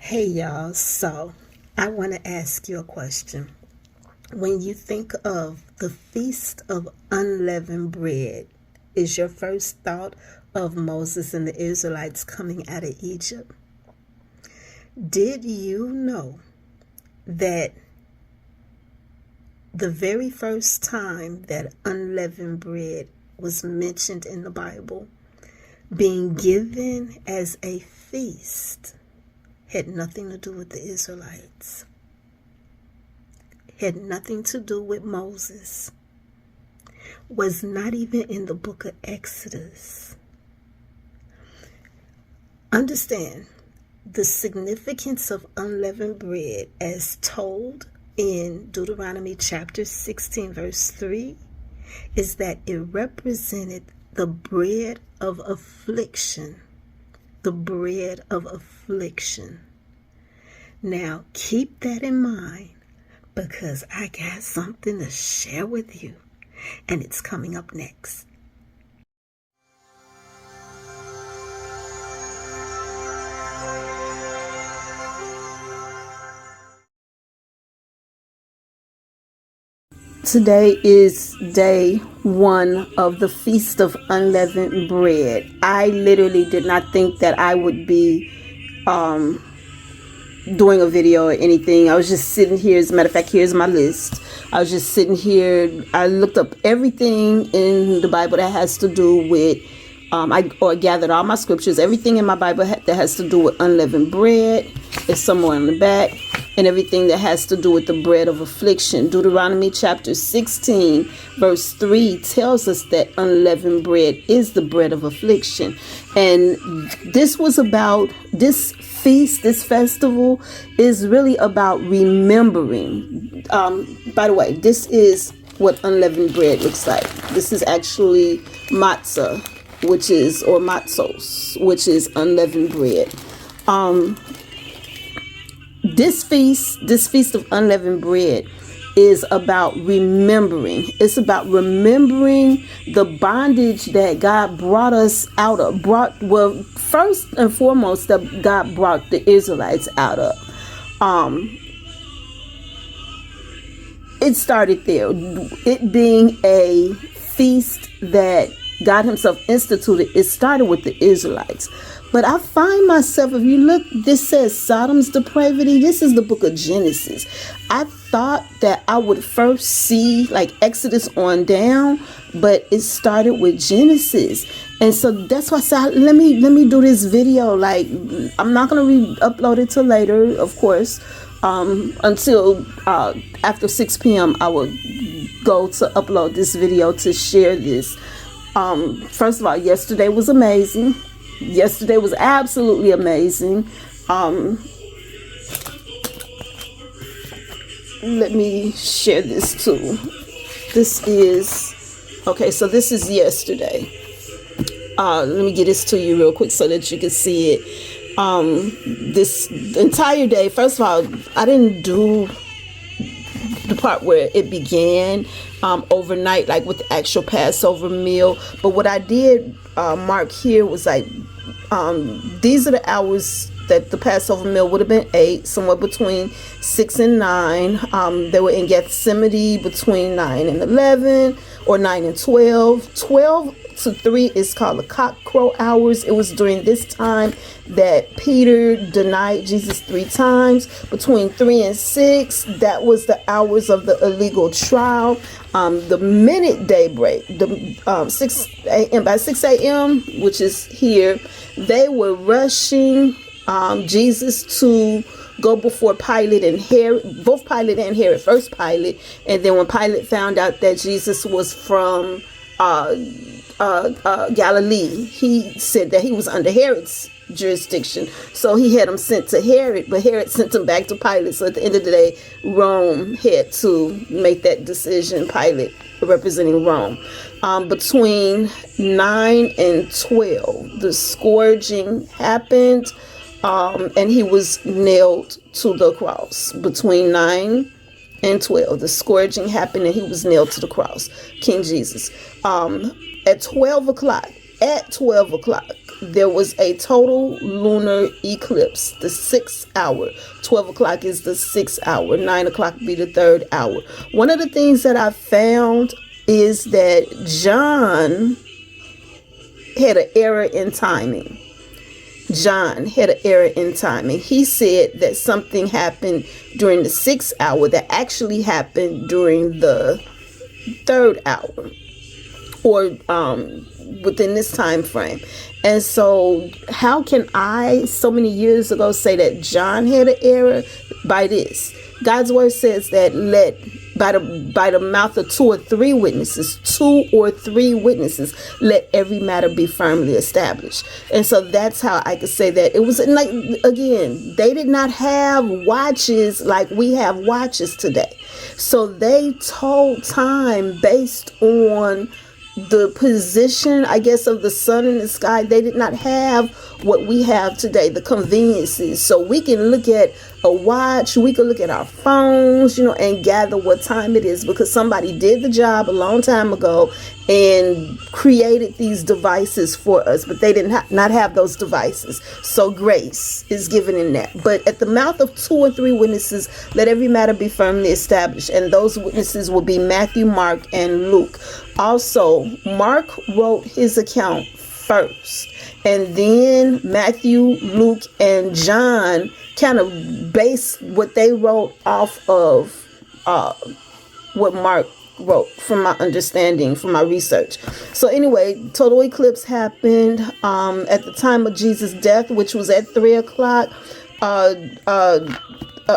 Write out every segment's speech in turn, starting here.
Hey y'all, so I want to ask you a question. When you think of the Feast of Unleavened Bread, is your first thought of Moses and the Israelites coming out of Egypt? Did you know that the very first time that unleavened bread was mentioned in the Bible, being given as a feast, had nothing to do with the Israelites, had nothing to do with Moses, was not even in the book of Exodus. Understand the significance of unleavened bread as told in Deuteronomy chapter 16 verse 3 is that it represented the bread of affliction. The bread of affliction. Now keep that in mind, because I got something to share with you, and it's coming up next. Today is day 1 of the Feast of Unleavened Bread. I literally did not think that I would be doing a video or anything. I was just sitting here. As a matter of fact, here's my list. I was just sitting here. I looked up everything in the Bible that has to do with I gathered all my scriptures. Everything in my Bible that has to do with unleavened bread is somewhere in the back, and everything that has to do with the bread of affliction. Deuteronomy chapter 16 verse 3 tells us that unleavened bread is the bread of affliction. And this was about this feast, this festival is really about remembering. By the way, this is what unleavened bread looks like. This is actually matzah, which is, or matzos, which is unleavened bread. This feast of unleavened bread is about remembering. It's about remembering the bondage that God brought us out of. First and foremost, that God brought the Israelites out of. It started there. It being a feast that God himself instituted, it started with the Israelites. But I find myself, if you look, this says Sodom's depravity. This is the book of Genesis. I thought that I would first see like Exodus on down, but it started with Genesis. And so that's why I said, let me do this video. Like, I'm not going to re-upload it till later, of course, until after 6 p.m. I will go to upload this video to share this. First of all, yesterday was amazing. Yesterday was absolutely amazing. Let me share this too. This is, okay, so this is yesterday. Let me get this to you real quick so that you can see it. This entire day, first of all, I didn't do the part where it began overnight, like with the actual Passover meal. But what I did mark here was like, these are the hours that the Passover meal would have been 8, somewhere between 6 and 9. They were in Gethsemane between 9 and 11, or 9 and 12. 12 to 3 is called the cock crow hours. It was during this time that Peter denied Jesus 3 times. Between 3 and 6, that was the hours of the illegal trial. The minute daybreak, the 6 a.m. by 6 a.m., which is here, they were rushing Jesus to go before Pilate and Herod, both Pilate and Herod. First Pilate, and then when Pilate found out that Jesus was from Galilee, he said that he was under Herod's jurisdiction, so he had him sent to Herod, but Herod sent him back to Pilate. So at the end of the day, Rome had to make that decision, Pilate representing Rome. Between 9 and 12, the scourging happened, and he was nailed to the cross. Between 9 and 12, the scourging happened and he was nailed to the cross, King Jesus. At 12 o'clock, there was a total lunar eclipse, the 6th hour. 12 o'clock is the 6th hour. 9 o'clock be the 3rd hour. One of the things that I found is that John had an error in timing. John had an error in timing. He said that something happened during the 6th hour that actually happened during the 3rd hour, or within this time frame. And so how can I, so many years ago, say that John had an error? By this, God's word says that by the mouth of 2 or 3 witnesses, let every matter be firmly established. And so that's how I could say that it was like, again, they did not have watches like we have watches today. So they told time based on the position, I guess, of the sun in the sky. They did not have what we have today, the conveniences. So we can look at a watch, we can look at our phones, and gather what time it is, because somebody did the job a long time ago and created these devices for us, but they did not have those devices. So grace is given in that. But at the mouth of 2 or 3 witnesses, let every matter be firmly established. And those witnesses will be Matthew, Mark, and Luke. Also, Mark wrote his account first, and then Matthew, Luke, and John kind of based what they wrote off of what Mark wrote, from my understanding, from my research. So anyway, total eclipse happened at the time of Jesus' death, which was at 3 o'clock. An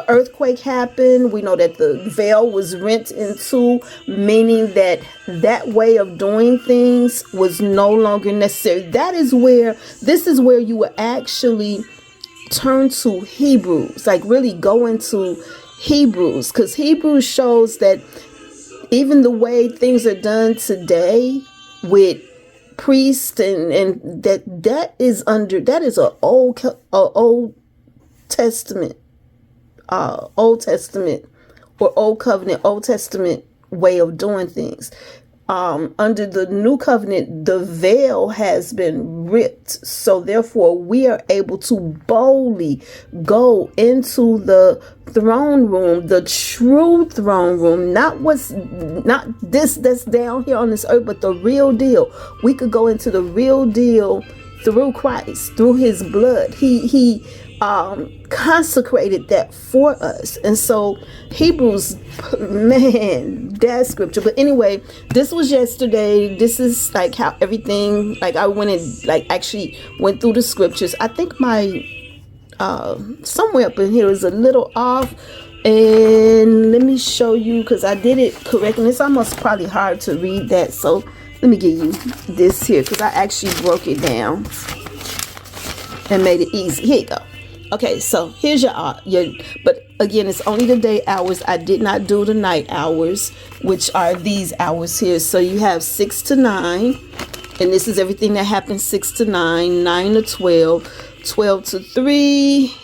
earthquake happened. We know that the veil was rent in 2, meaning that way of doing things was no longer necessary. This is where you will actually turn to Hebrews, like really go into Hebrews, because Hebrews shows that even the way things are done today with priests and that is an Old Testament or Old Covenant, Old Testament way of doing things. Under the new covenant, the veil has been ripped. So therefore, we are able to boldly go into the throne room, the true throne room, not this that's down here on this earth, but the real deal. We could go into the real deal through Christ, through his blood. He consecrated that for us. And so Hebrews, man, that scripture. But anyway, this was yesterday. This is like how everything, like I went and like actually went through the scriptures. I think my somewhere up in here is a little off, and let me show you, because I did it correct, and it's almost probably hard to read that. So let me give you this here, because I actually broke it down and made it easy. Here you go. Okay, so here's your, but again, it's only the day hours. I did not do the night hours, which are these hours here. So you have 6 to 9, and this is everything that happens 6 to 9, 9 to 12, 12 to 3,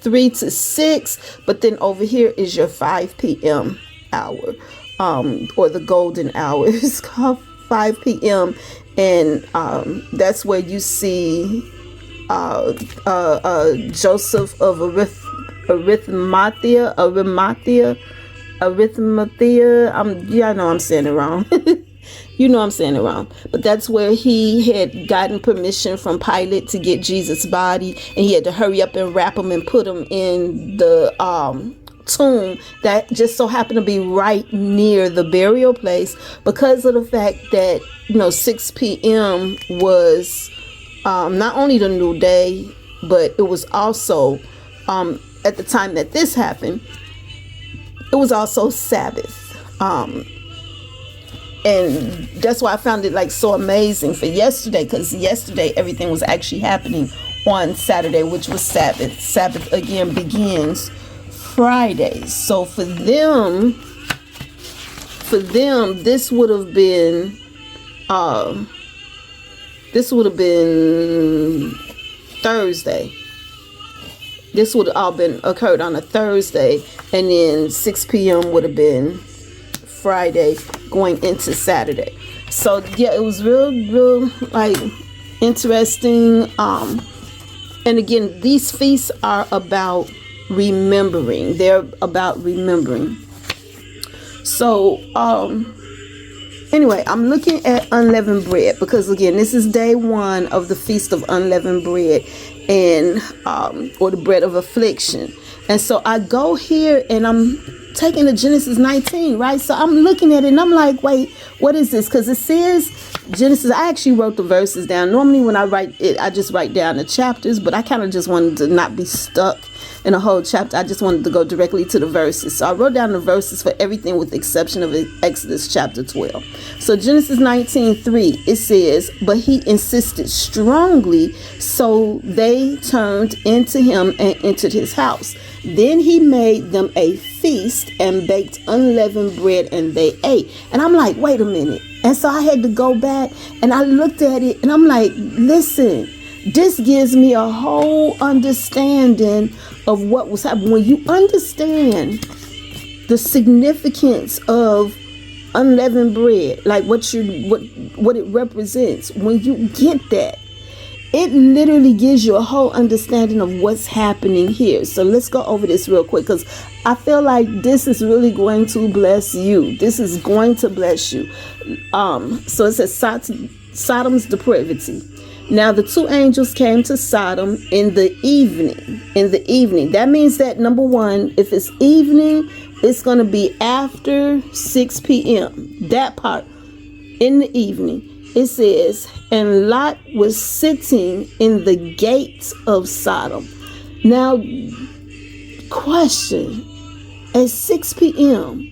3 to 6. But then over here is your 5 p.m. hour, or the golden hour. It's called 5 p.m. And that's where you see Joseph of Arimathea. I know I'm saying it wrong. I'm saying it wrong. But that's where he had gotten permission from Pilate to get Jesus' body, and he had to hurry up and wrap him and put him in the tomb that just so happened to be right near the burial place, because of the fact that 6 p.m. was not only the new day, but it was also at the time that this happened, it was also Sabbath. And that's why I found it like so amazing for yesterday, because yesterday everything was actually happening on Saturday, which was Sabbath. Sabbath again begins Friday. So for them, this would have been Thursday. This would have all been occurred on a Thursday, and then 6 p.m. would have been Friday going into Saturday. So yeah, it was real like interesting. And again, these feasts are about remembering. They're about remembering. So, anyway, I'm looking at unleavened bread because again, this is day 1 of the Feast of Unleavened Bread, and or the bread of affliction. And so I go here and I'm taking the Genesis 19, right? So I'm looking at it and I'm like, wait, what is this? Because it says Genesis. I actually wrote the verses down. Normally when I write it, I just write down the chapters, but I kind of just wanted to not be stuck in a whole chapter. I just wanted to go directly to the verses. So I wrote down the verses for everything with the exception of Exodus chapter 12. So Genesis 19:3, it says, but he insisted strongly, so they turned into him and entered his house. Then he made them a feast and baked unleavened bread, and they ate. And I'm like, wait a minute. And so I had to go back and I looked at it and I'm like, listen, this gives me a whole understanding of what was happening. When you understand the significance of unleavened bread, like what it represents, when you get that, it literally gives you a whole understanding of what's happening here. So let's go over this real quick because I feel like this is really going to bless you. This is going to bless you. So it says Sodom's depravity. Now the 2 angels came to Sodom in the evening. In the evening. That means that, number 1, if it's evening, it's going to be after 6 p.m. That part, in the evening. It says, and Lot was sitting in the gates of Sodom. Now, question, at 6 p.m.,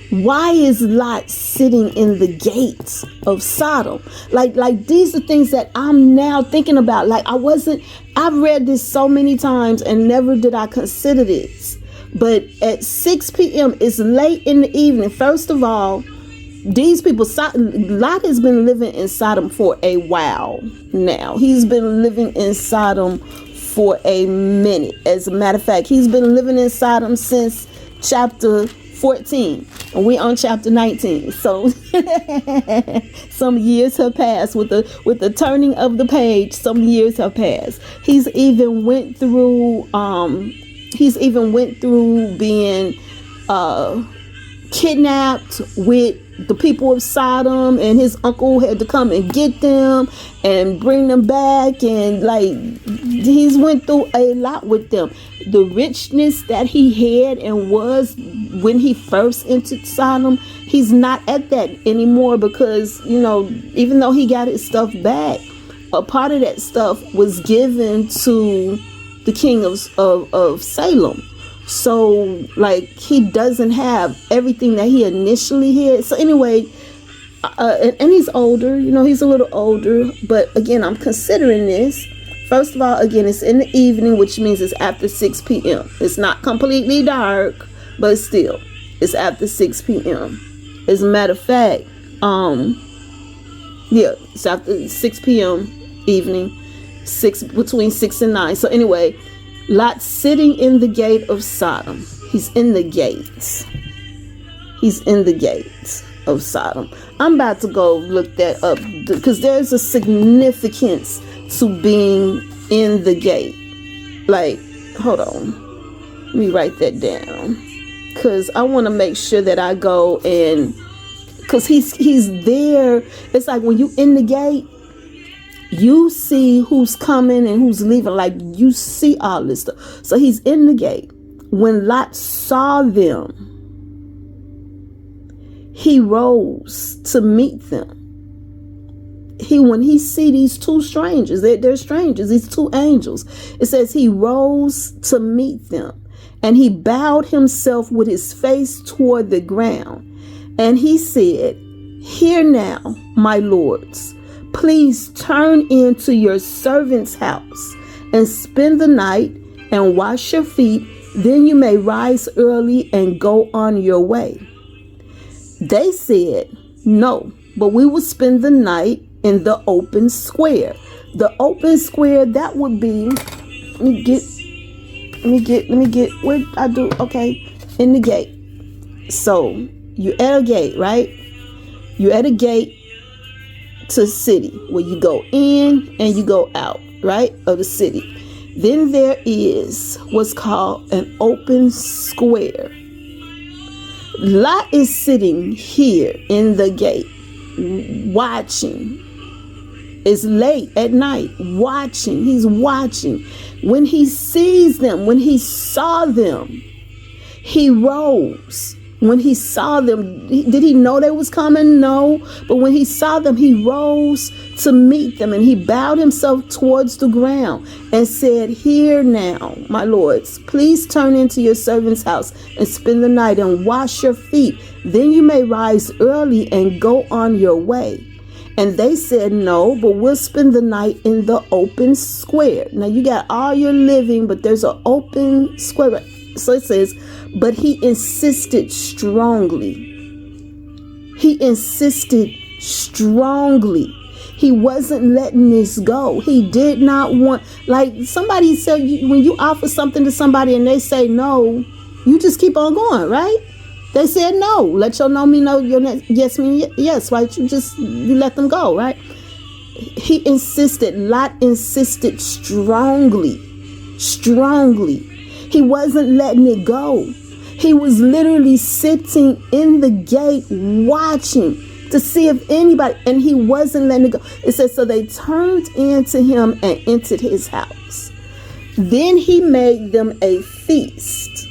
why is Lot sitting in the gates of Sodom? Like these are things that I'm now thinking about. Like I've read this so many times and never did I consider this. But at 6 p.m., it's late in the evening. First of all, these people, Lot has been living in Sodom for a while now. He's been living in Sodom for a minute. As a matter of fact, he's been living in Sodom since chapter 14. And we on chapter 19. So some years have passed with the turning of the page. Some years have passed. He's even went through being kidnapped with the people of Sodom, and his uncle had to come and get them and bring them back, and like he's went through a lot with them. The richness that he had and was when he first entered Sodom, he's not at that anymore because, you know, even though he got his stuff back, a part of that stuff was given to the king of Salem. So like he doesn't have everything that he initially had. So anyway, and he's older, you know, he's a little older, but again, I'm considering this. First of all, again, it's in the evening, which means it's after 6 p.m. It's not completely dark, but still it's after 6 p.m. As a matter of fact, it's after 6 p.m. evening, between 6 and 9. So anyway, Lot sitting in the gate of Sodom. He's in the gates. He's in the gates of Sodom. I'm about to go look that up because there's a significance to being in the gate. Like, hold on. Let me write that down because I want to make sure that I go and because he's there. It's like when you in the gate, you see who's coming and who's leaving. Like you see all this stuff. So he's in the gate. When Lot saw them, he rose to meet them. When he see these 2 strangers, they're strangers, these 2 angels. It says he rose to meet them, and he bowed himself with his face toward the ground. And he said, "Hear now, my lords. Please turn into your servant's house and spend the night and wash your feet. Then you may rise early and go on your way." They said, "No, but we will spend the night in the open square." The open square, that would be, let me get what I do. Okay, in the gate. So you at a gate, right? You at a gate. to the city where you go in and you go out, right, of the city. Then there is what's called an open square. Lot is sitting here in the gate, watching. It's late at night, watching. He's watching. When he sees them, when he saw them, he rose. When he saw them, did he know they was coming? No. But when he saw them, he rose to meet them, and he bowed himself towards the ground and said, "Hear now, my lords, please turn into your servant's house and spend the night and wash your feet. Then you may rise early and go on your way." And they said, "No, but we'll spend the night in the open square." Now you got all your living, but there's an open square. So it says, but he insisted strongly. He insisted strongly. He wasn't letting this go. He did not want, like somebody said, when you offer something to somebody and they say no, you just keep on going, right? They said no. Let your no mean no, your yes mean yes, right? You let them go, right? He insisted. Lot insisted strongly. He wasn't letting it go. He was literally sitting in the gate watching to see if anybody, and he wasn't letting it go. It says, so they turned into him and entered his house. Then he made them a feast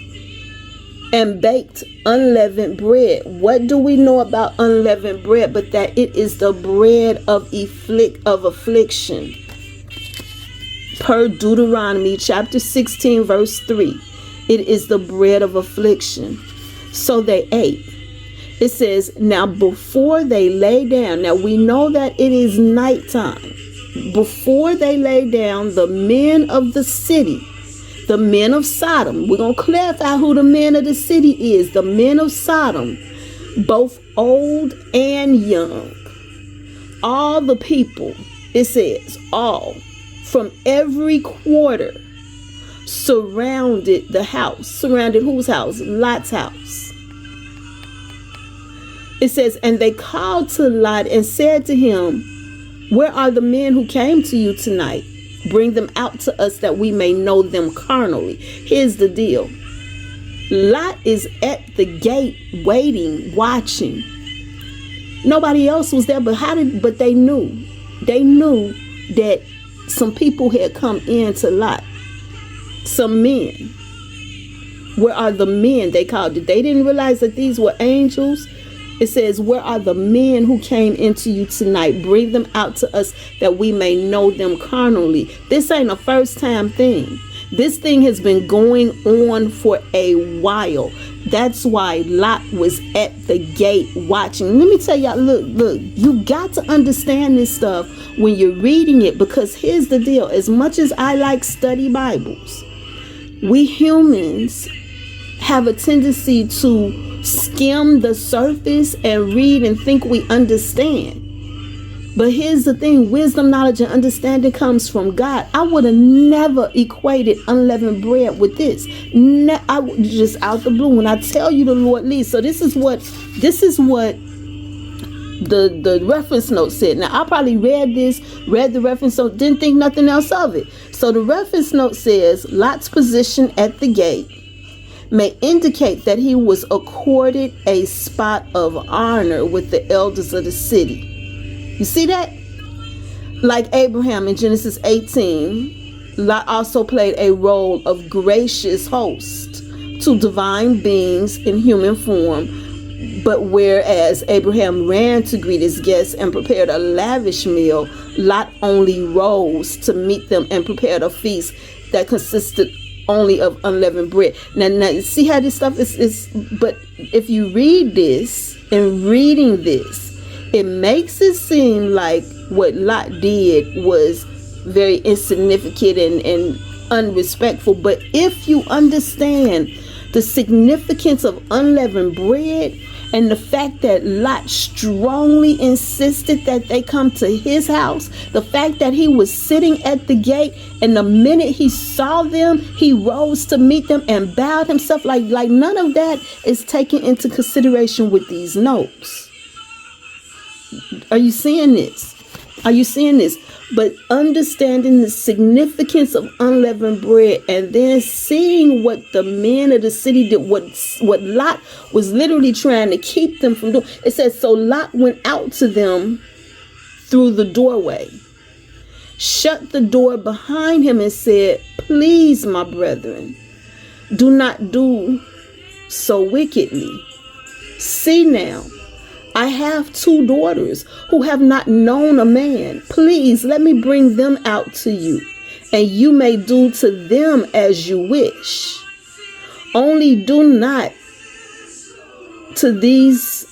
and baked unleavened bread. What do we know about unleavened bread? But that it is the bread of affliction. Per Deuteronomy chapter 16, verse 3. It is the bread of affliction. So they ate. It says, now before they lay down, now we know that it is nighttime. Before they lay down, the men of the city, the men of Sodom, we're going to clarify who the men of the city is. The men of Sodom, both old and young, all the people, it says, all, from every quarter, surrounded the house. Surrounded whose house? Lot's house. It says, and they called to Lot and said to him, where are the men who came to you tonight? Bring them out to us that we may know them carnally. Here's the deal. Lot is at the gate waiting, watching. Nobody else was there, but they knew. They knew that some people had come in to Lot. Some men. Where are the men? They called it. They didn't realize that these were angels. It says, where are the men who came into you tonight? Bring them out to us that we may know them carnally. This ain't a first time thing. This thing has been going on for a while. That's why Lot was at the gate watching. Let me tell y'all, look, you got to understand this stuff when you're reading it, because here's the deal. As much as I like study Bibles, we humans have a tendency to skim the surface and read and think we understand. But here's the thing, wisdom, knowledge, and understanding comes from God. I would have never equated unleavened bread with this. I would just out the blue when I tell you the Lord leads. So this is what the reference note said. Now I probably read the reference note, didn't think nothing else of it. So the reference note says, Lot's position at the gate may indicate that he was accorded a spot of honor with the elders of the city. You see that? Like Abraham in Genesis 18, Lot also played a role of gracious host to divine beings in human form. But whereas Abraham ran to greet his guests and prepared a lavish meal, Lot only rose to meet them and prepared a feast that consisted only of unleavened bread. Now see how this stuff is. But if you read this and reading this, it makes it seem like what Lot did was very insignificant and unrespectful. But if you understand the significance of unleavened bread and the fact that Lot strongly insisted that they come to his house, the fact that he was sitting at the gate and the minute he saw them, he rose to meet them and bowed himself, like none of that is taken into consideration with these notes. Are you seeing this? Are you seeing this? But understanding the significance of unleavened bread, and then seeing what the men of the city did, what Lot was literally trying to keep them from doing. It says, so Lot went out to them through the doorway, shut the door behind him, and said, please, my brethren, do not do so wickedly. See now, I have 2 daughters who have not known a man. Please let me bring them out to you, and you may do to them as you wish. Only do nothing to these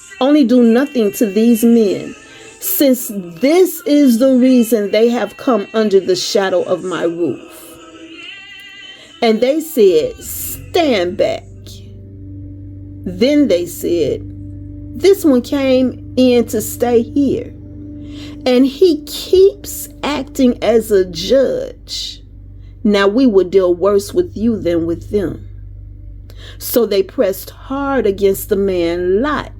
men, since this is the reason they have come under the shadow of my roof. And they said, stand back. Then they said, this one came in to stay here, and he keeps acting as a judge. Now we will deal worse with you than with them. So they pressed hard against the man Lot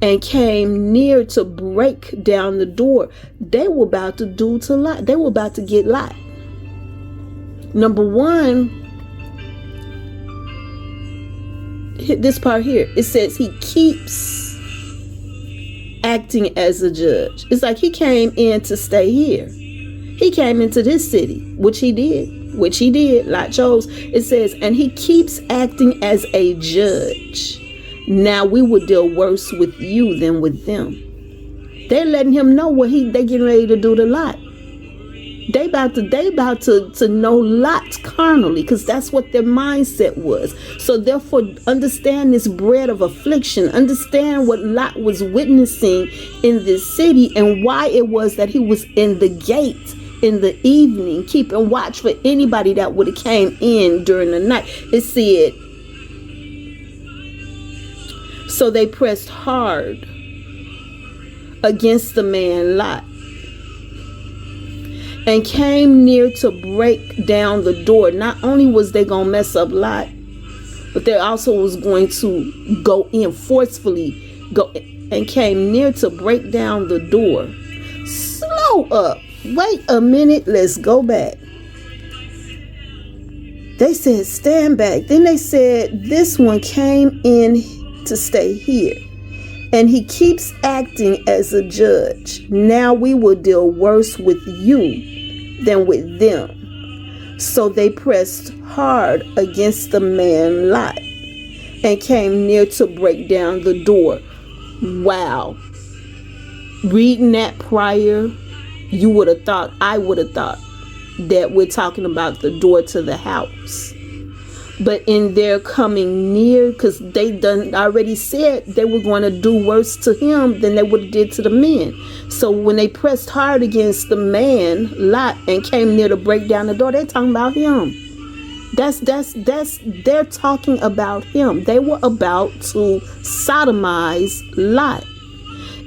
and came near to break down the door. They were about to do to Lot. They were about to get Lot. Number one, this part here, it says he keeps acting as a judge. It's like he came in to stay here. He came into this city, which he did. Lot chose. It says, and he keeps acting as a judge. Now we will deal worse with you than with them. They're letting him know what they getting ready to do to Lot. They about to know Lot carnally, because that's what their mindset was. So therefore, understand this bread of affliction. Understand what Lot was witnessing in this city, and why it was that he was in the gate in the evening, keeping watch for anybody that would have came in during the night. It said, so they pressed hard against the man Lot and came near to break down the door. Not only was they going to mess up Lot, but they also was going to go in forcefully, and came near to break down the door. Slow up. Wait a minute. Let's go back. They said, stand back. Then they said, this one came in to stay here, and he keeps acting as a judge. Now we will deal worse with you than with them. So they pressed hard against the man Lot and came near to break down the door. Wow. Reading that prior, I would have thought that we're talking about the door to the house. But in their coming near, because they done already said they were going to do worse to him than they would have did to the men. So when they pressed hard against the man Lot and came near to break down the door, they're talking about him. They're talking about him. They were about to sodomize Lot.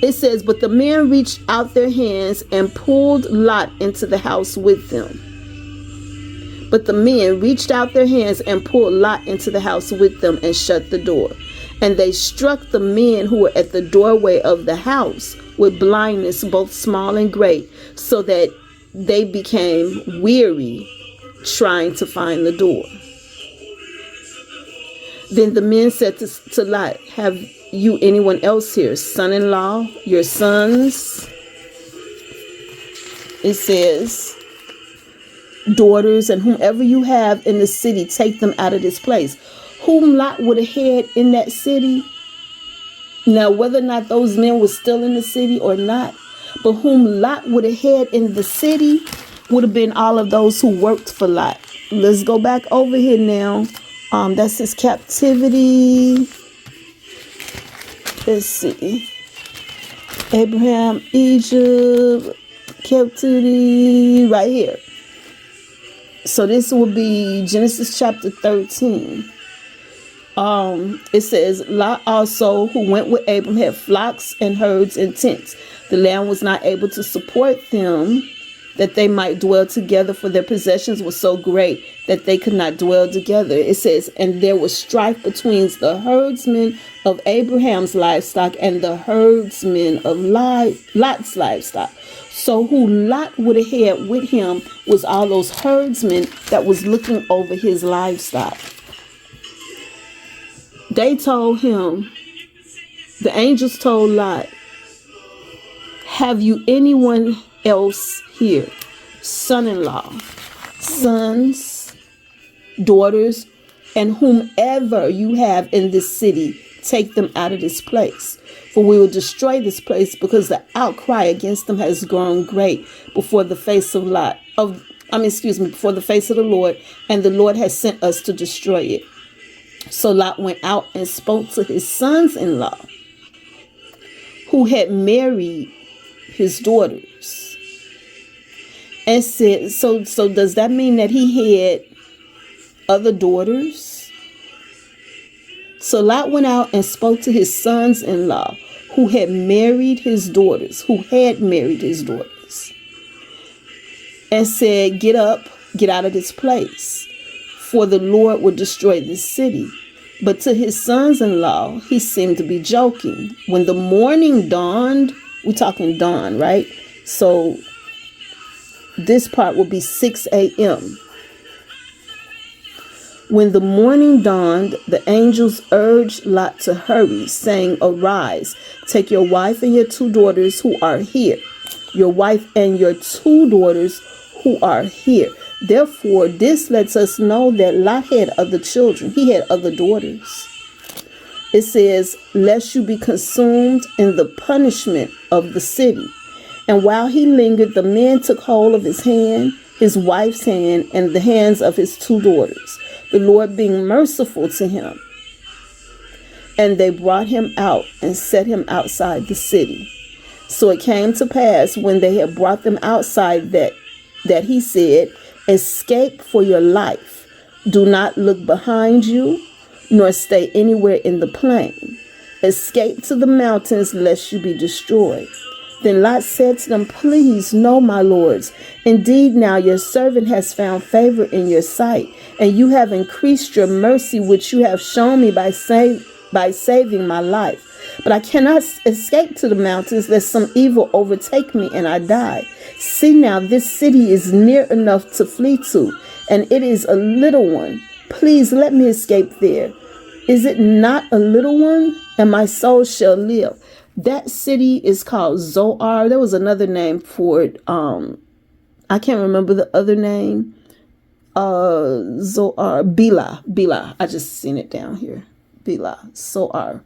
It says, but the men reached out their hands and pulled Lot into the house with them. But the men reached out their hands and pulled Lot into the house with them and shut the door. And they struck the men who were at the doorway of the house with blindness, both small and great, so that they became weary trying to find the door. Then the men said to Lot, have you anyone else here? Son-in-law, your sons? It says, daughters, and whomever you have in the city, take them out of this place. Whom Lot would have had in that city, now whether or not those men were still in the city or not, but whom Lot would have had in the city would have been all of those who worked for Lot. Let's go back over here now. That's his captivity. Let's see. Abraham, Egypt, captivity, right here. So this will be Genesis chapter 13. It says, Lot also, who went with Abram, had flocks and herds and tents. The land was not able to support them that they might dwell together, for their possessions were so great that they could not dwell together. It says, and there was strife between the herdsmen of Abraham's livestock and the herdsmen of Lot's livestock. So who Lot would have had with him was all those herdsmen that was looking over his livestock. They told him, the angels told Lot, have you anyone else here? Son-in-law, sons, daughters, and whomever you have in this city, take them out of this place. For we will destroy this place, because the outcry against them has grown great before the face of before the face of the Lord, and the Lord has sent us to destroy it. So Lot went out and spoke to his sons-in-law, who had married his daughters, and said, so does that mean that he had other daughters? So Lot went out and spoke to his sons-in-law, who had married his daughters, and said, get up, get out of this place, for the Lord will destroy this city. But to his sons-in-law, he seemed to be joking. When the morning dawned, we're talking dawn, right? So this part will be 6 a.m. When the morning dawned, the angels urged Lot to hurry, saying, arise, take your wife and your 2 daughters who are here, your wife and your 2 daughters who are here. Therefore, this lets us know that Lot had other children. He had other daughters. It says, lest you be consumed in the punishment of the city. And while he lingered, the men took hold of his hand, his wife's hand, and the hands of his 2 daughters, the Lord being merciful to him. And they brought him out and set him outside the city. So it came to pass, when they had brought them outside, that he said, escape for your life. Do not look behind you, nor stay anywhere in the plain. Escape to the mountains, lest you be destroyed. Then Lot said to them, please, no, my lords. Indeed, now your servant has found favor in your sight, and you have increased your mercy, which you have shown me by saving my life. But I cannot escape to the mountains, lest some evil overtake me and I die. See now, this city is near enough to flee to, and it is a little one. Please let me escape there. Is it not a little one? And my soul shall live. That city is called Zoar. There was another name for it. I can't remember the other name. Zoar. Bila. I just seen it down here. Bila. Zoar.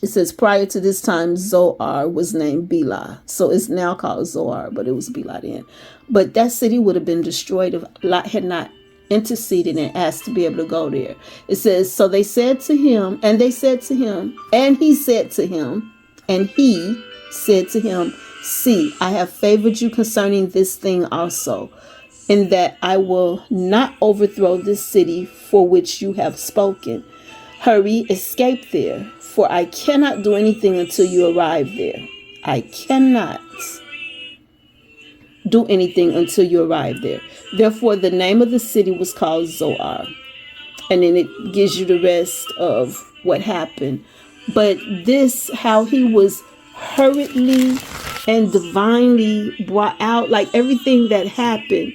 It says prior to this time, Zoar was named Bila. So it's now called Zoar, but it was Bila then. But that city would have been destroyed if Lot had not interceded and asked to be able to go there. It says, so they said to him, and they said to him, and he said to him, and he said to him, see, I have favored you concerning this thing also, in that I will not overthrow this city for which you have spoken. Hurry, escape there, for I cannot do anything until you arrive there. I cannot do anything until you arrive there. Therefore, the name of the city was called Zoar. And then it gives you the rest of what happened. But this, how he was hurriedly and divinely brought out, like everything that happened.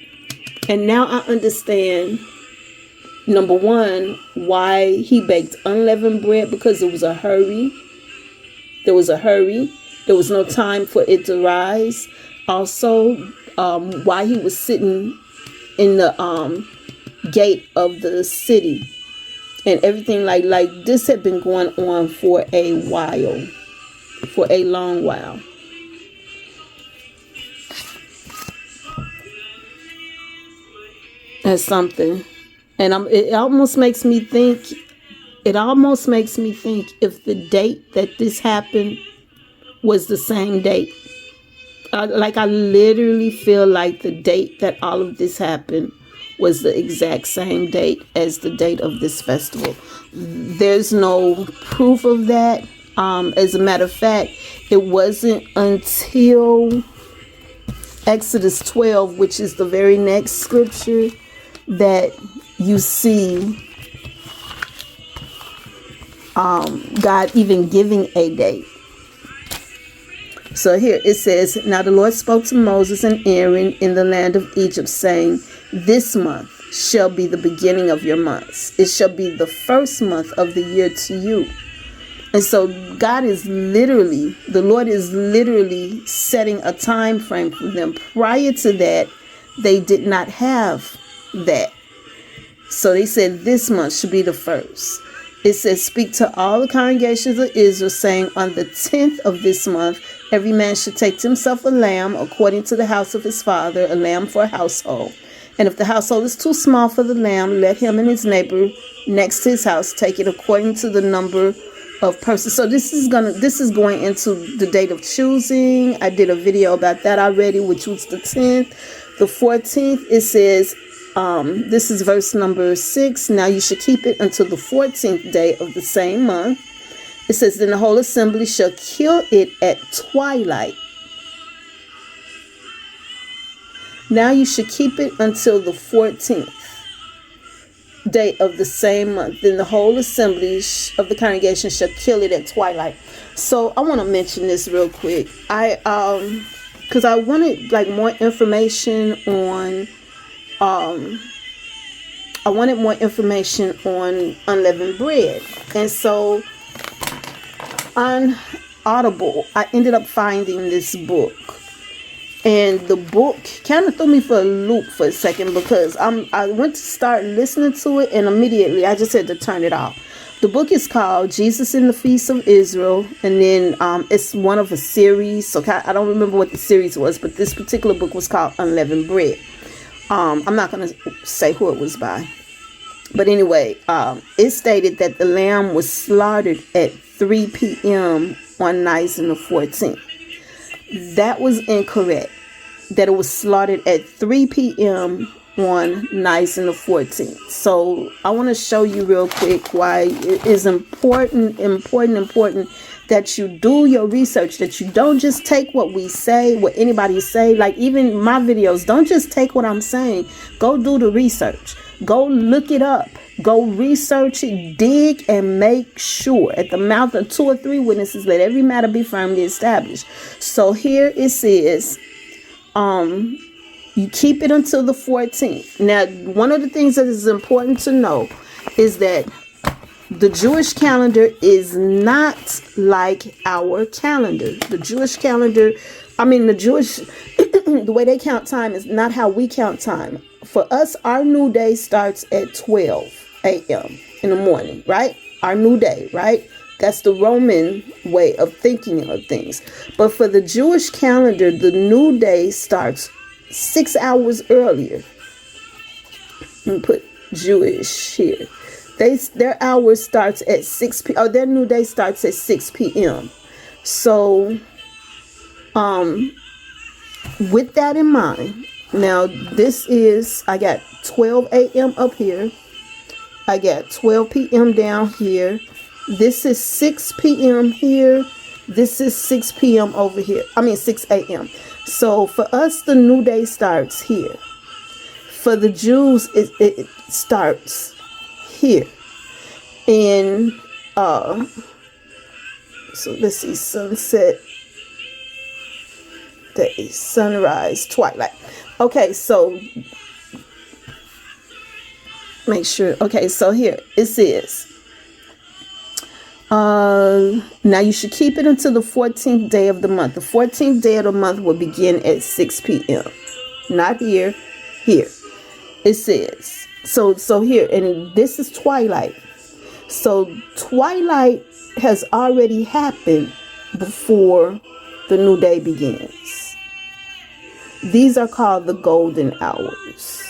And now I understand, number one, why he baked unleavened bread, because it was a hurry. There was a hurry. There was no time for it to rise. Also, why he was sitting in the gate of the city and everything, like this had been going on for a while, for a long while. That's something. And it almost makes me think if the date that this happened was the same date. I literally feel like the date that all of this happened was the exact same date as the date of this festival. There's no proof of that. As a matter of fact, it wasn't until Exodus 12, which is the very next scripture that you see God even giving a date. So here it says, now the Lord spoke to Moses and Aaron in the land of Egypt, saying, this month shall be the beginning of your months. It shall be the first month of the year to you. And so God is literally, the Lord is literally setting a time frame for them. Prior to that, they did not have that. So they said this month should be the first. It says, speak to all the congregations of Israel, saying, on the 10th of this month, every man should take to himself a lamb according to the house of his father, a lamb for a household. And if the household is too small for the lamb, let him and his neighbor next to his house take it according to the number of persons. So this is going into the date of choosing. I did a video about that already, which was the 10th. The 14th, it says, this is verse number 6. Now you should keep it until the 14th day of the same month. It says, then the whole assembly shall kill it at twilight. Now you should keep it until the 14th day of the same month. Then the whole assembly of the congregation shall kill it at twilight. So I want to mention this real quick. Because I wanted like more information on unleavened bread. And so on Audible, I ended up finding this book. And the book kind of threw me for a loop for a second, because I went to start listening to it, and immediately I just had to turn it off. The book is called Jesus in the Feast of Israel, and then it's one of a series. So I don't remember what the series was, but this particular book was called Unleavened Bread. I'm not going to say who it was by. But anyway, it stated that the lamb was slaughtered at 3 p.m. on Nisan the 14th. That was incorrect. That it was slaughtered at 3 p.m. on Nisan the 14th. So I want to show you real quick why it is important that you do your research, that you don't just take what we say, what anybody say. Like even my videos, don't just take what I'm saying. Go do the research. Go look it up. Go research it, dig, and make sure at the mouth of 2 or 3 witnesses, let every matter be firmly established. So here it says, you keep it until the 14th. Now, one of the things that is important to know is that the Jewish calendar is not like our calendar. The Jewish calendar, the way they count time is not how we count time. For us, our new day starts at 12 a.m. in the morning, right? Our new day, right? That's the Roman way of thinking of things. But for the Jewish calendar, the new day starts 6 hours earlier. Let me put Jewish here. Their hour starts at 6 p.m. Their new day starts at 6 p.m. So, with that in mind, now this is, I got 12 a.m. up here. I got 12 p.m. down here. This is 6 p.m. here. This is 6 p.m. over here. 6 a.m. So for us, the new day starts here. For the Jews, it starts here. And so let's see, sunset, day, sunrise, twilight. Okay, so make sure. Okay, so here it says, now you should keep it until the 14th day of the month. The 14th day of the month will begin at 6 p.m. Not here, here. It says, so here, and this is twilight. So twilight has already happened before the new day begins. These are called the golden hours.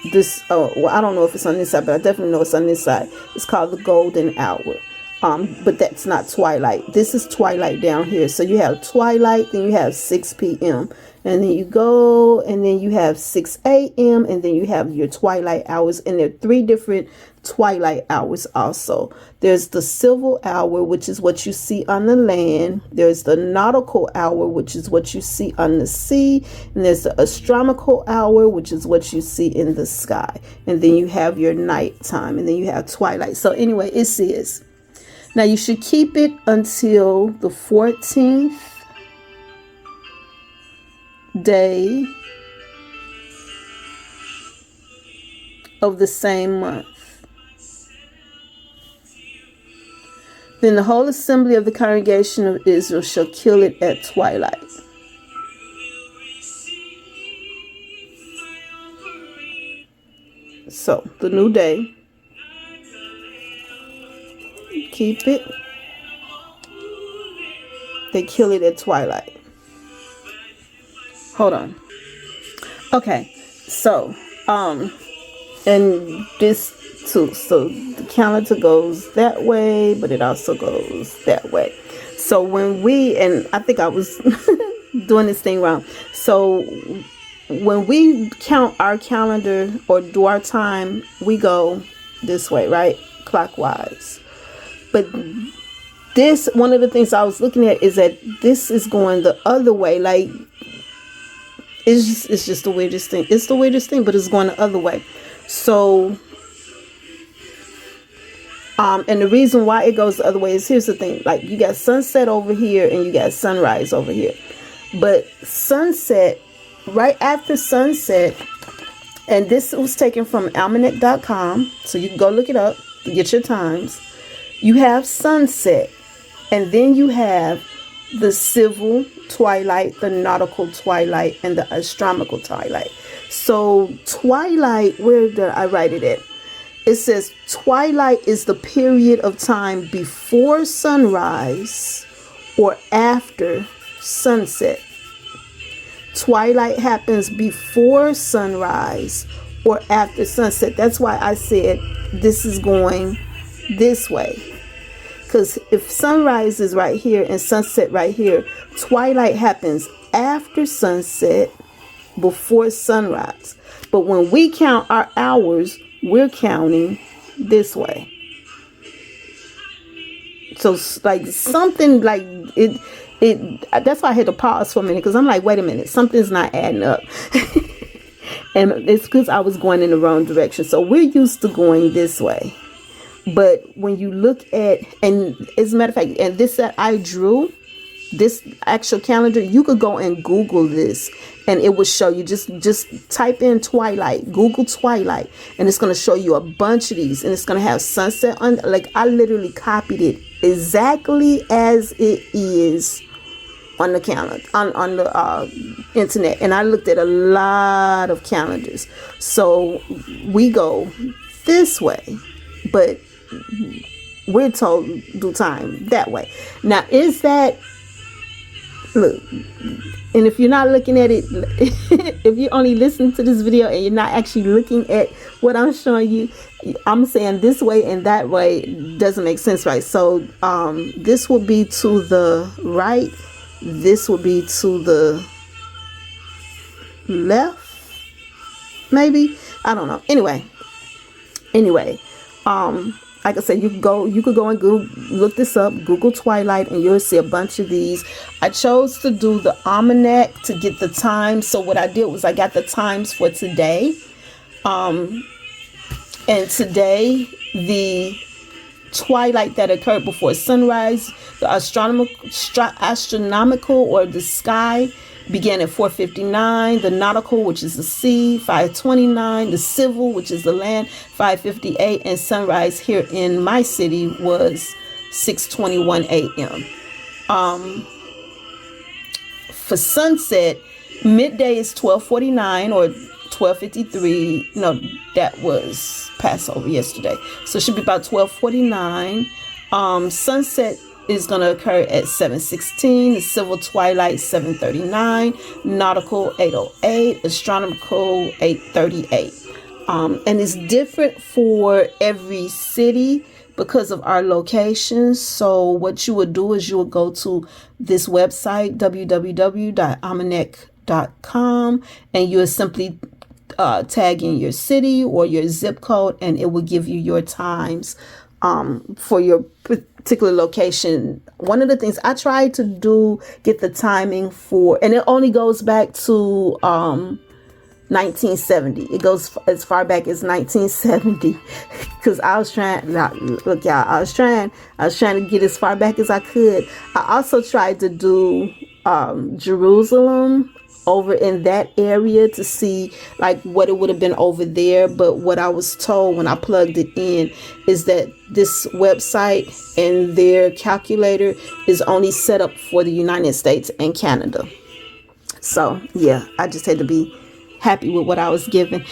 I don't know if it's on this side, but I definitely know it's on this side. It's called the golden hour. But that's not twilight. This is twilight down here. So you have twilight, then you have 6 p.m. And then you go, and then you have 6 a.m. and then you have your twilight hours, and there are 3 different twilight hours also. There's the civil hour, which is what you see on the land. There's the nautical hour, which is what you see on the sea. And there's the astronomical hour, which is what you see in the sky. And then you have your nighttime, and then you have twilight. So anyway, it says, now you should keep it until the 14th day of the same month. Then the whole assembly of the congregation of Israel shall kill it at twilight. So the new day, keep it. They kill it at twilight. Hold on. Okay, so and this too, so the calendar goes that way, but it also goes that way. So when we, and I think I was doing this thing wrong, so when we count our calendar or do our time, we go this way, right, clockwise. But this, one of the things I was looking at is that this is going the other way. Like, it's just the weirdest thing. It's the weirdest thing, but it's going the other way. So, and the reason why it goes the other way is, here's the thing. Like, you got sunset over here and you got sunrise over here. But sunset, right after sunset, and this was taken from almanac.com, so you can go look it up to get your times. You have sunset, and then you have the civil twilight, the nautical twilight, and the astronomical twilight. So twilight, where did I write it at? It says twilight is the period of time before sunrise or after sunset. Twilight happens before sunrise or after sunset. That's why I said this is going this way. Because if sunrise is right here and sunset right here, twilight happens after sunset, before sunrise. But when we count our hours, we're counting this way. So like something like it that's why I had to pause for a minute, because I'm like, wait a minute, something's not adding up. And it's because I was going in the wrong direction. So we're used to going this way. But when you look at, and as a matter of fact, and this that I drew, this actual calendar, you could go and Google this and it will show you, just type in twilight, Google twilight, and it's going to show you a bunch of these, and it's going to have sunset on. Like, I literally copied it exactly as it is on the calendar, on the internet, and I looked at a lot of calendars. So we go this way, but we're told do time that way. Now, is that, look, and if you're not looking at it, if you only listen to this video and you're not actually looking at what I'm showing you, I'm saying this way and that way doesn't make sense, right? So this will be to the right, this will be to the left, maybe, I don't know. Anyway, like I said, you could go and Google, look this up, Google twilight, and you'll see a bunch of these. I chose to do the almanac to get the time. So what I did was I got the times for today. And today, the twilight that occurred before sunrise, the astronomical or the sky, began at 4:59. The nautical, which is the sea, 5:29. The civil, which is the land, 5:58. And sunrise here in my city was 6:21 a.m. For sunset, midday is 12:49 or 12:53. No, that was Passover yesterday. So it should be about 12:49. Sunset is going to occur at 7:16. The civil twilight 7:39. Nautical 8:08. Astronomical 8:38. And it's different for every city because of our locations. So what you would do is you would go to this website, www.almanac.com. unleavened.com, and you'll simply tag in your city or your zip code, and it will give you your times for your particular location. One of the things I tried to do, get the timing for, and it only goes back to 1970. It goes as far back as 1970, because I was trying. Look, y'all, I was trying to get as far back as I could. I also tried to do Jerusalem, over in that area, to see like what it would have been over there. But what I was told when I plugged it in is that this website and their calculator is only set up for the United States and Canada. So yeah, I just had to be happy with what I was given.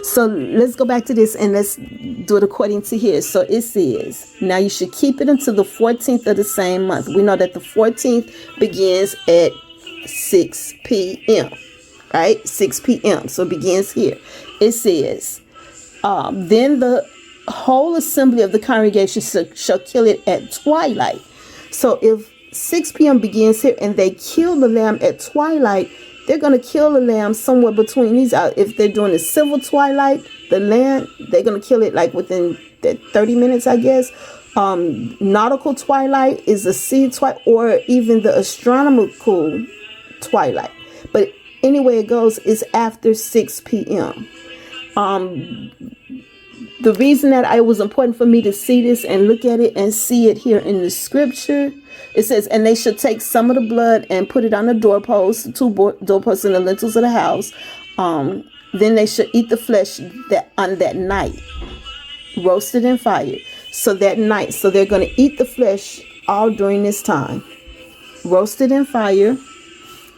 So let's go back to this and let's do it according to here. So it says, now you should keep it until the 14th of the same month. We know that the 14th begins at 6 p.m. right? 6 p.m. So it begins here. It says, then the whole assembly of the congregation shall kill it at twilight. So if 6 p.m. begins here and they kill the lamb at twilight, they're going to kill the lamb somewhere between these. If they're doing the civil twilight, the lamb, they're going to kill it like within that 30 minutes, I guess. Nautical twilight is the sea twilight, or even the astronomical twilight. But anyway it goes, is after 6 p.m. The reason that it was important for me to see this and look at it and see it here in the scripture, it says, and they should take some of the blood and put it on the doorposts, the two doorposts and the lintels of the house. Then they should eat the flesh on that night, roasted in fire. So that night, so they're going to eat the flesh all during this time, roasted in fire,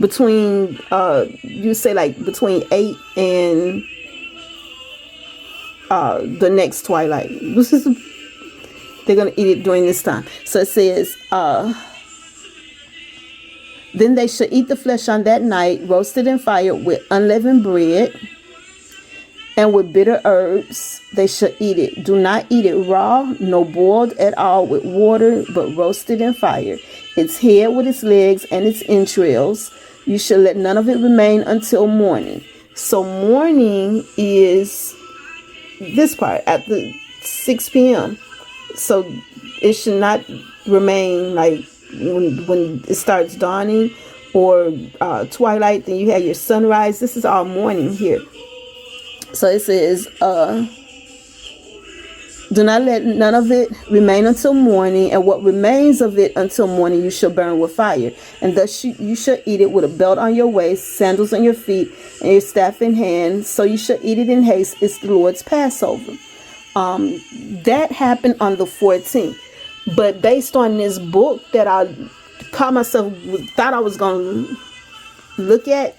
between you say like between 8 and the next twilight. They're going to eat it during this time. So it says, then they shall eat the flesh on that night, roasted in fire with unleavened bread and with bitter herbs. They shall eat it. Do not eat it raw, no boiled at all with water, but roasted in fire. Its head with its legs and its entrails. You shall let none of it remain until morning. So morning is this part at the 6 p.m. So it should not remain like when it starts dawning or twilight, then you have your sunrise. This is all morning here. So it says, do not let none of it remain until morning, and what remains of it until morning you shall burn with fire. And thus you shall eat it with a belt on your waist, sandals on your feet, and your staff in hand. So you shall eat it in haste. It's the Lord's Passover. That happened on the 14th. But based on this book that I thought I was going to look at,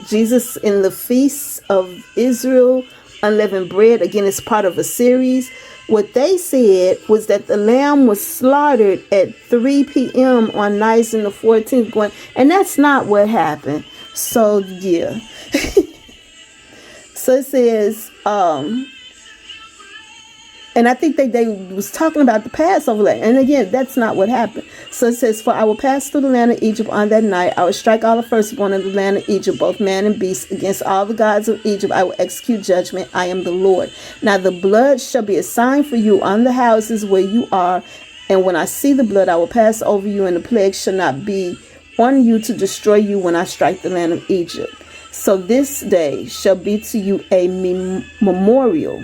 Jesus in the Feast of Israel, Unleavened Bread, again, it's part of a series. What they said was that the lamb was slaughtered at 3 p.m. on Nisan the 14th, and that's not what happened. So, yeah. So it says, and I think they was talking about the Passover. And again, that's not what happened. So it says, for I will pass through the land of Egypt on that night. I will strike all the firstborn of the land of Egypt, both man and beast. Against all the gods of Egypt I will execute judgment. I am the Lord. Now the blood shall be a sign for you on the houses where you are. And when I see the blood, I will pass over you, and the plague shall not be on you to destroy you when I strike the land of Egypt. So this day shall be to you a memorial.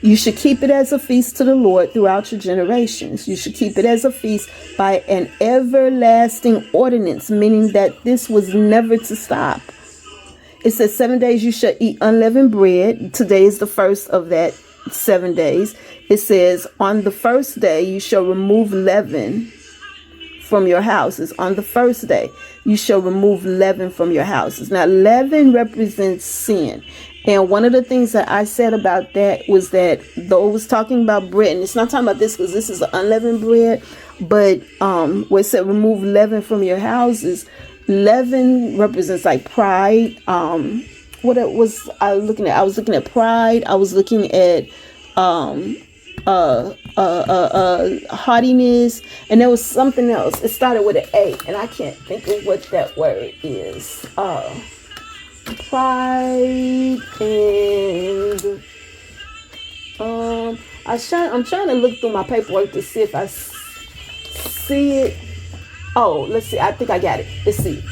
You should keep it as a feast to the Lord throughout your generations. You should keep it as a feast by an everlasting ordinance, meaning that this was never to stop. It says 7 days you shall eat unleavened bread. Today is the first of that 7 days. It says on the first day you shall remove leaven from your houses. On the first day you shall remove leaven from your houses. Now leaven represents sin. And one of the things that I said about that was that though it was talking about bread, and it's not talking about this because this is the unleavened bread, but where it said remove leaven from your houses, leaven represents like pride. What it was I looking at? I was looking at pride. I was looking at haughtiness, and there was something else. It started with an A, and I can't think of what that word is. Pride and I'm trying to look through my paperwork to see if I see it. Oh, let's see. I think I got it. Let's see.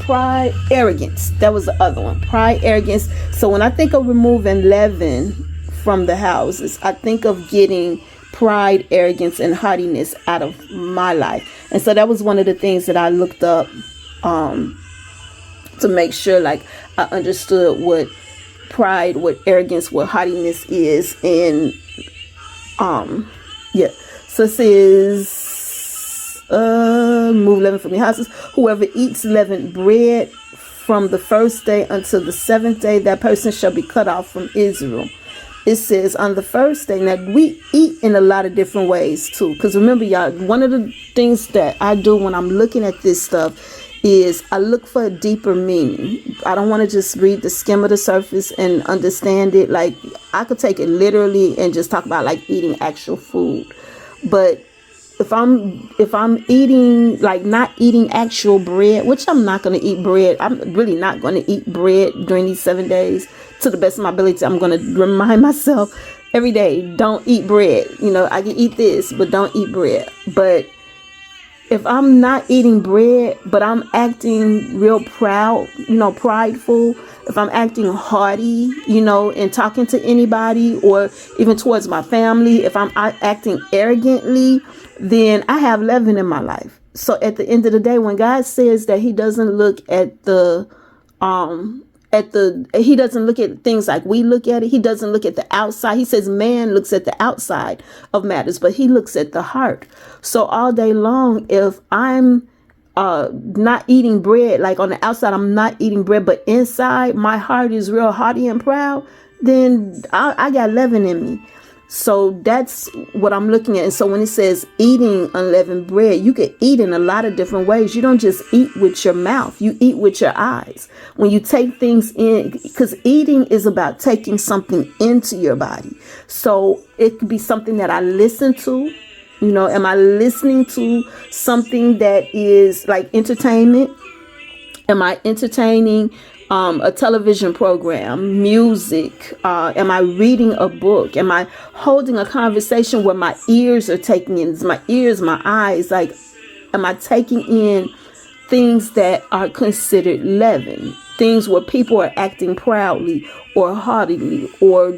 Pride, arrogance. That was the other one. Pride, arrogance. So when I think of removing leaven from the houses, I think of getting pride, arrogance, and haughtiness out of my life. And so that was one of the things that I looked up to make sure like I understood what pride, what arrogance, what haughtiness is. And yeah. So it says move leaven from your houses. Whoever eats leavened bread from the first day until the seventh day, that person shall be cut off from Israel. It says on the first day. Now we eat in a lot of different ways too, because remember y'all, one of the things that I do when I'm looking at this stuff is I look for a deeper meaning. I don't want to just read the skim of the surface and understand it. Like I could take it literally and just talk about like eating actual food, but if I'm eating, like not eating actual bread, which I'm not going to eat bread. I'm really not going to eat bread during these 7 days. To the best of my ability, I'm going to remind myself every day, don't eat bread. You know, I can eat this, but don't eat bread. But if I'm not eating bread, but I'm acting real proud, you know, prideful, if I'm acting haughty, you know, and talking to anybody or even towards my family, if I'm acting arrogantly, then I have leaven in my life. So at the end of the day, when God says that he doesn't look at he doesn't look at things like we look at it. He doesn't look at the outside. He says man looks at the outside of matters, but he looks at the heart. So all day long, if I'm not eating bread, like on the outside, I'm not eating bread, but inside my heart is real haughty and proud, then I got leaven in me. So that's what I'm looking at. And so when it says eating unleavened bread, you can eat in a lot of different ways. You don't just eat with your mouth. You eat with your eyes. When you take things in, because eating is about taking something into your body. So it could be something that I listen to. You know, am I listening to something that is like entertainment? Am I entertaining a television program, music? Am I reading a book? Am I holding a conversation where my ears are taking in? It's my ears, my eyes. Like, am I taking in things that are considered leaven? Things where people are acting proudly or haughtily or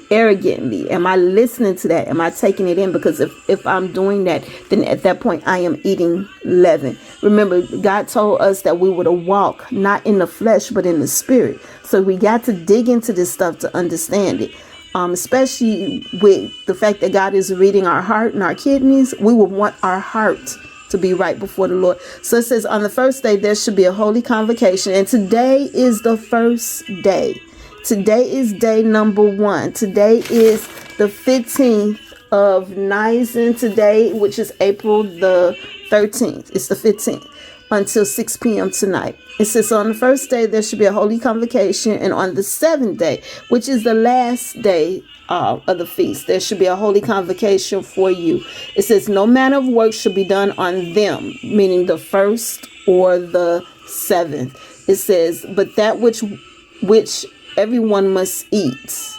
arrogantly. Am I listening to that? Am I taking it in? Because if I'm doing that, then at that point I am eating leaven. Remember, God told us that we were to walk not in the flesh, but in the spirit. So we got to dig into this stuff to understand it. Especially with the fact that God is reading our heart and our kidneys, we would want our heart to be right before the Lord. So it says on the first day, there should be a holy convocation. And today is the first day. Today is day number 1. Today is the 15th of Nisan today, which is April the 13th. It's the 15th until 6 p.m. tonight. It says on the first day, there should be a holy convocation. And on the 7th day, which is the last day of the feast, there should be a holy convocation for you. It says no manner of work should be done on them, meaning the first or the 7th. It says, but that which everyone must eat.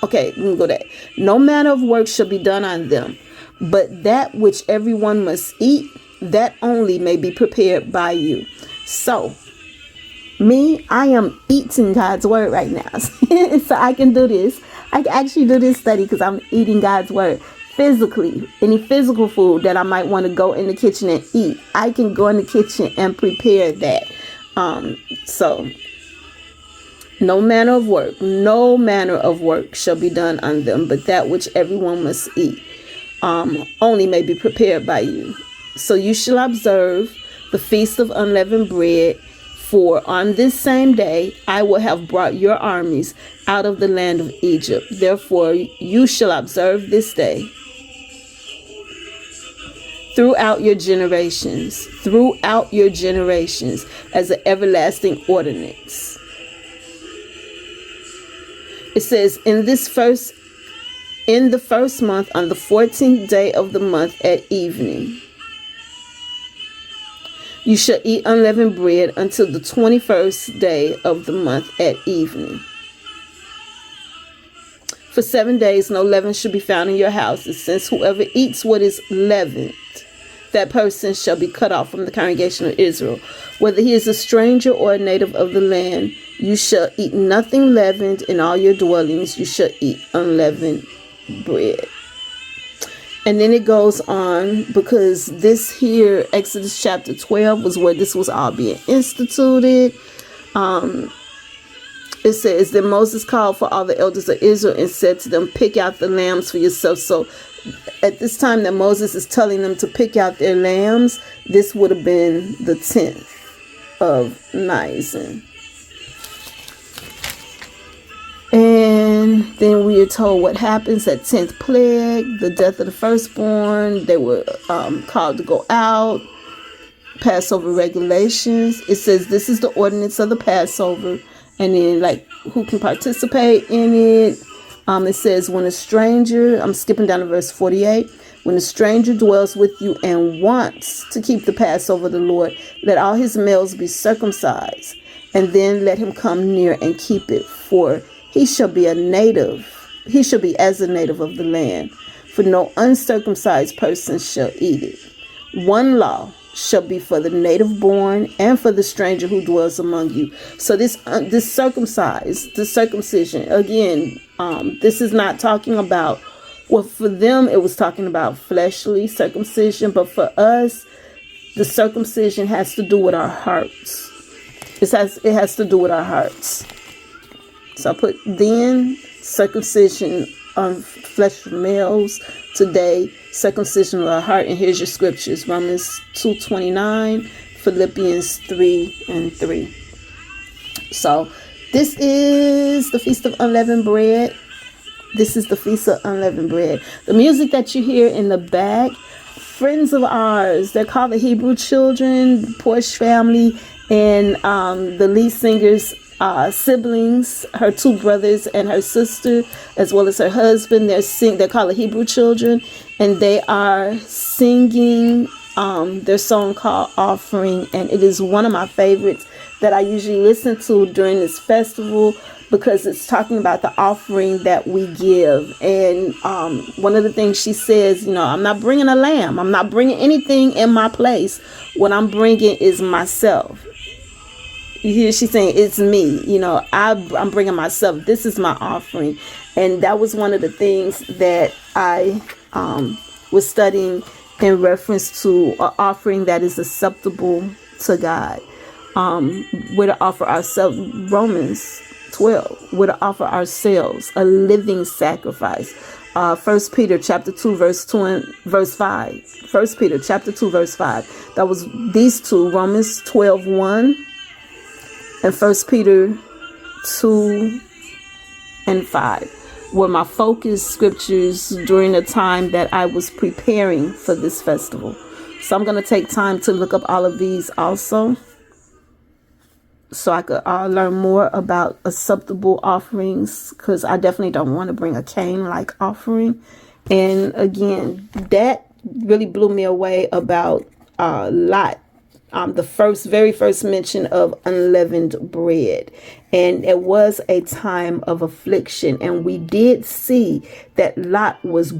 Okay, let me go there. No manner of work shall be done on them, but that which everyone must eat, that only may be prepared by you. So me, I am eating God's word right now. So I can do this. I can actually do this study because I'm eating God's word physically. Any physical food that I might want to go in the kitchen and eat, I can go in the kitchen and prepare that. So no manner of work shall be done on them, but that which everyone must eat only may be prepared by you. So you shall observe the feast of unleavened bread, for on this same day I will have brought your armies out of the land of Egypt. Therefore you shall observe this day throughout your generations, as an everlasting ordinance. It says, in this first In the first month, on the 14th day of the month at evening, you shall eat unleavened bread until the 21st day of the month at evening. For 7 days no leaven should be found in your houses, since whoever eats what is leavened, that person shall be cut off from the congregation of Israel. Whether he is a stranger or a native of the land, you shall eat nothing leavened in all your dwellings. You shall eat unleavened bread. And then it goes on, because this here, Exodus chapter 12, was where this was all being instituted. It says that Moses called for all the elders of Israel and said to them, pick out the lambs for yourself. So at this time that Moses is telling them to pick out their lambs, this would have been the 10th of Nisan. And then we are told what happens at 10th plague, the death of the firstborn. They were called to go out. Passover regulations. It says this is the ordinance of the Passover. And then like who can participate in it. It says when a stranger, I'm skipping down to verse 48. When a stranger dwells with you and wants to keep the Passover of the Lord, let all his males be circumcised. And then let him come near and keep it, for he shall be a native. He shall be as a native of the land. For no uncircumcised person shall eat it. One law shall be for the native born and for the stranger who dwells among you. So this circumcision, again, this is not talking about, well, for them it was talking about fleshly circumcision, but for us, the circumcision has to do with our hearts. It has to do with our hearts. So I put then circumcision on flesh males, today circumcision of our heart. And here's your scriptures: Romans 2:29, Philippians 3:3. So this is the Feast of Unleavened Bread. This is the Feast of Unleavened Bread. The music that you hear in the back, friends of ours, they're called the Hebrew Children, Porsche family, and the lead singer's siblings, her two brothers and her sister, as well as her husband. They're called the Hebrew Children, and they are singing their song called Offering. And it is one of my favorites that I usually listen to during this festival, because it's talking about the offering that we give. And one of the things she says, I'm not bringing a lamb. I'm not bringing anything in my place. What I'm bringing is myself. You hear she's saying, it's me. I'm bringing myself. This is my offering. And that was one of the things that I was studying in reference to an offering that is acceptable to God. We're to offer ourselves, Romans 12, we're to offer ourselves a living sacrifice. 1 Peter chapter 2 verse 2 and verse 5. 1 Peter chapter 2 verse 5. That was these two, Romans 12:1 and 1 Peter 2 and 5 were my focus scriptures during the time that I was preparing for this festival. So I'm going to take time to look up all of these also, so I could learn more about acceptable offerings, because I definitely don't want to bring a Cain-like offering. And again, that really blew me away about Lot, the very first mention of unleavened bread. And it was a time of affliction, and we did see that Lot was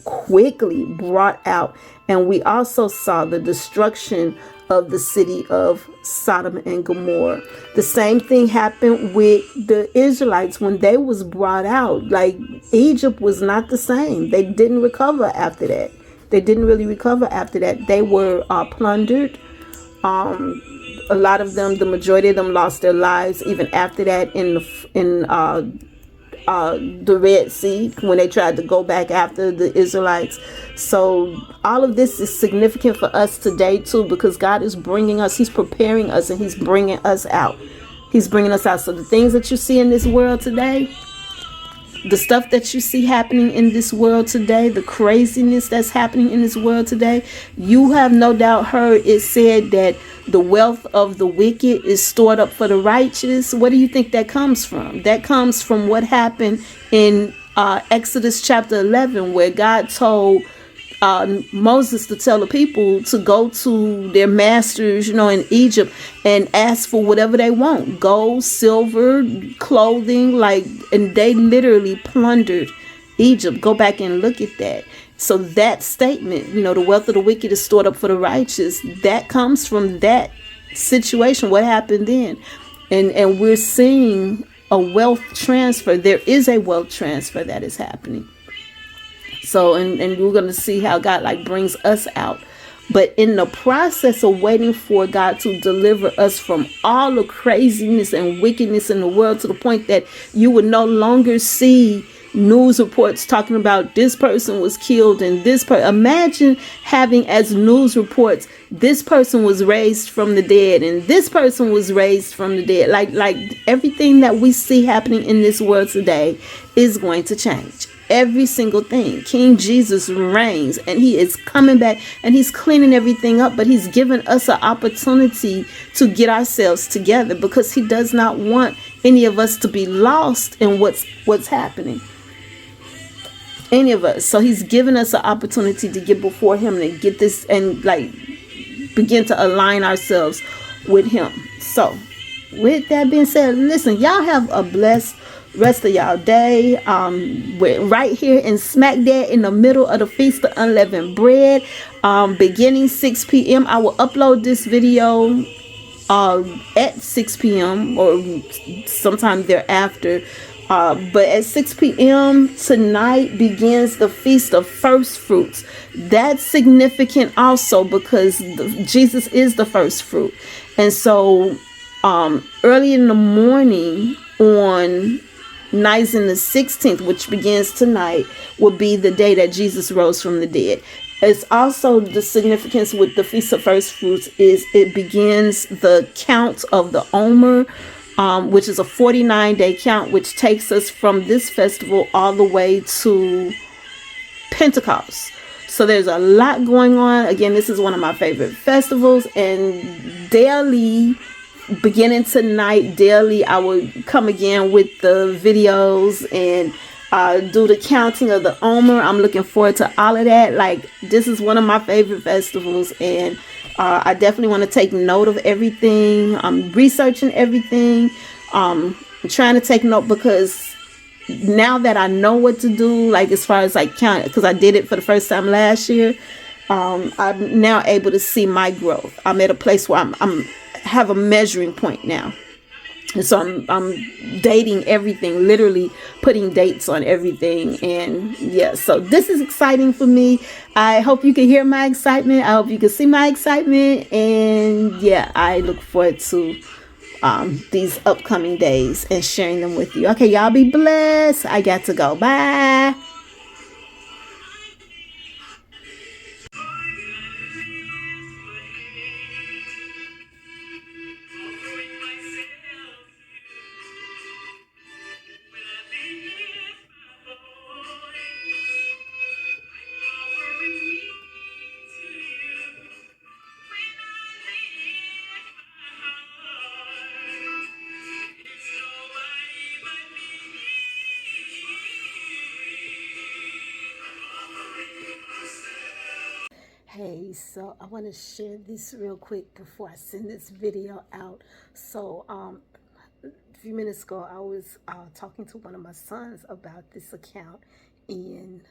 quickly brought out, and we also saw the destruction of the city of Sodom and Gomorrah. The same thing happened with the Israelites when they was brought out. Like, Egypt was not the same. They didn't recover after that. They didn't really recover after that. They were plundered. A lot of them, the majority of them, lost their lives even after that in the Red Sea, when they tried to go back after the Israelites. So all of this is significant for us today too, because God is bringing us, he's preparing us, and he's bringing us out. He's bringing us out. So the things that you see in this world today, the stuff that you see happening in this world today, the craziness that's happening in this world today, you have no doubt heard it said that the wealth of the wicked is stored up for the righteous. What do you think that comes from? That comes from what happened in Exodus chapter 11, where God told Moses to tell the people to go to their masters, in Egypt, and ask for whatever they want: gold, silver, clothing, and they literally plundered Egypt. Go back and look at that. So that statement, the wealth of the wicked is stored up for the righteous, that comes from that situation. What happened then? And we're seeing a wealth transfer. There is a wealth transfer that is happening. So, and we're going to see how God brings us out. But in the process of waiting for God to deliver us from all the craziness and wickedness in the world, to the point that you would no longer see news reports talking about this person was killed and this person. Imagine having as news reports, this person was raised from the dead and this person was raised from the dead. Like everything that we see happening in this world today is going to change. Every single thing. King Jesus reigns, and he is coming back, and he's cleaning everything up, but he's given us an opportunity to get ourselves together, because he does not want any of us to be lost in what's happening. Any of us. So he's given us an opportunity to get before him and get this and begin to align ourselves with him. So with that being said, listen, y'all have a blessed rest of y'all day. We're right here in smack dab in the middle of the Feast of Unleavened Bread, beginning 6 p.m. I will upload this video at 6 p.m. or sometime thereafter. But at 6 p.m. tonight begins the Feast of First Fruits. That's significant also, because Jesus is the first fruit. And so early in the morning on Nisan the 16th, which begins tonight, will be the day that Jesus rose from the dead. It's also the significance with the Feast of First Fruits is it begins the count of the Omer, which is a 49-day count, which takes us from this festival all the way to Pentecost. So there's a lot going on. Again, this is one of my favorite festivals, and daily, beginning tonight, daily, I will come again with the videos and do the counting of the Omer. I'm looking forward to all of that. This is one of my favorite festivals, and I definitely want to take note of everything. I'm researching everything. I'm trying to take note, because now that I know what to do, as far as count, because I did it for the first time last year, I'm now able to see my growth. I'm at a place where I'm have a measuring point now. And so I'm dating everything, literally putting dates on everything. And yeah, so this is exciting for me. I hope you can hear my excitement. I hope you can see my excitement. And yeah, I look forward to these upcoming days and sharing them with you. Okay, y'all be blessed. I got to go. Bye. Hey, so I want to share this real quick before I send this video out. So a few minutes ago, I was talking to one of my sons about this account in